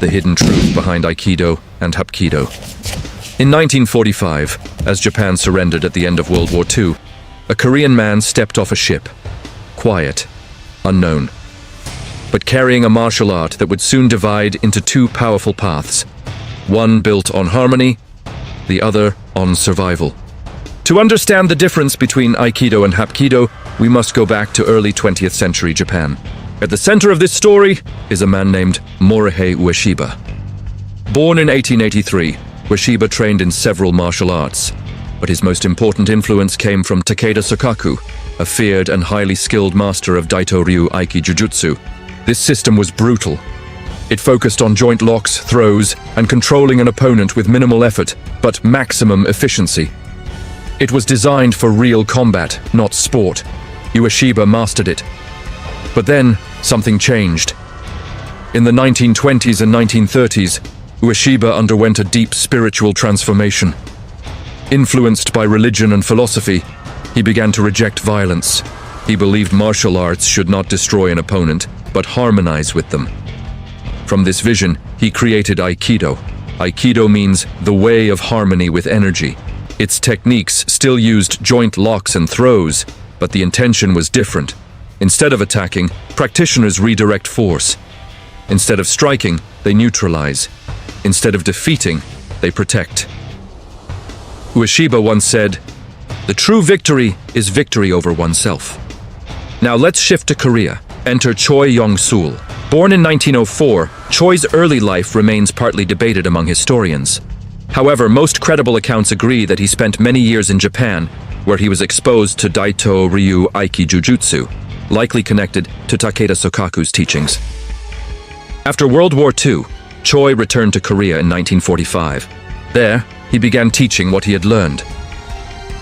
the hidden truth behind Aikido and Hapkido. In 1945, as Japan surrendered at the end of World War II, a Korean man stepped off a ship. Quiet, unknown, but carrying a martial art that would soon divide into two powerful paths, one built on harmony, the other on survival. To understand the difference between Aikido and Hapkido, we must go back to early 20th century Japan. At the center of this story is a man named Morihei Ueshiba. Born in 1883, Ueshiba trained in several martial arts, but his most important influence came from Takeda Sokaku, a feared and highly skilled master of Daito-ryu Aiki Jujutsu. This system was brutal. It focused on joint locks, throws, and controlling an opponent with minimal effort, but maximum efficiency. It was designed for real combat, not sport. Ueshiba mastered it. But then, something changed. In the 1920s and 1930s, Ueshiba underwent a deep spiritual transformation. Influenced by religion and philosophy, he began to reject violence. He believed martial arts should not destroy an opponent, but harmonize with them. From this vision, he created Aikido. Aikido means the way of harmony with energy. Its techniques still used joint locks and throws, but the intention was different. Instead of attacking, practitioners redirect force. Instead of striking, they neutralize. Instead of defeating, they protect. Ueshiba once said, "The true victory is victory over oneself." Now let's shift to Korea. Enter Choi Yong-sul. Born in 1904, Choi's early life remains partly debated among historians. However, most credible accounts agree that he spent many years in Japan, where he was exposed to Daito-ryu Aiki Jujutsu, likely connected to Takeda Sokaku's teachings. After World War II, Choi returned to Korea in 1945. There, he began teaching what he had learned.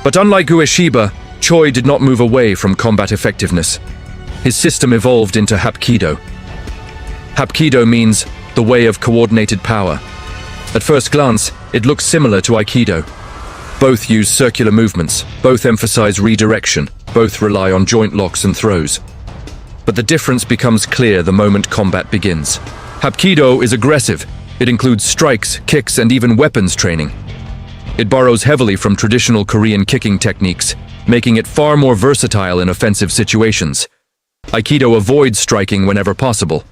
But unlike Ueshiba, Choi did not move away from combat effectiveness. His system evolved into Hapkido. Hapkido means the way of coordinated power. At first glance, it looks similar to Aikido. Both use circular movements, both emphasize redirection, both rely on joint locks and throws. But the difference becomes clear the moment combat begins. Hapkido is aggressive. It includes strikes, kicks, and even weapons training. It borrows heavily from traditional Korean kicking techniques, making it far more versatile in offensive situations. Aikido avoids striking whenever possible.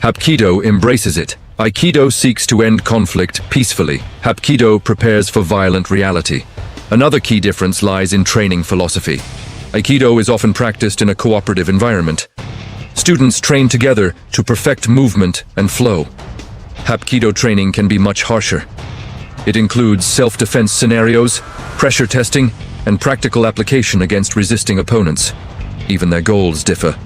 Hapkido embraces it. Aikido seeks to end conflict peacefully. Hapkido prepares for violent reality. Another key difference lies in training philosophy. Aikido is often practiced in a cooperative environment. Students train together to perfect movement and flow. Hapkido training can be much harsher. It includes self-defense scenarios, pressure testing, and practical application against resisting opponents. Even their goals differ.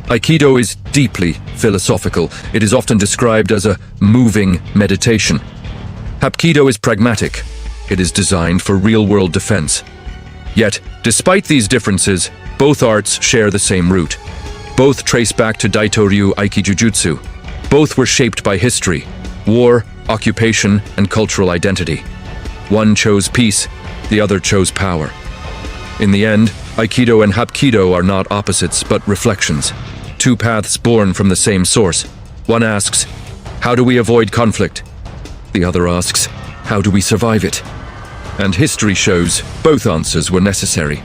Aikido is deeply philosophical. It is often described as a moving meditation. Hapkido is pragmatic. It is designed for real-world defense. Yet, despite these differences, both arts share the same root. Both trace back to Daito-ryu Aiki Jujutsu. Both were shaped by history, war, occupation, and cultural identity. One chose peace, the other chose power. In the end, Aikido and Hapkido are not opposites, but reflections. Two paths born from the same source. One asks, how do we avoid conflict? The other asks, how do we survive it? And history shows both answers were necessary.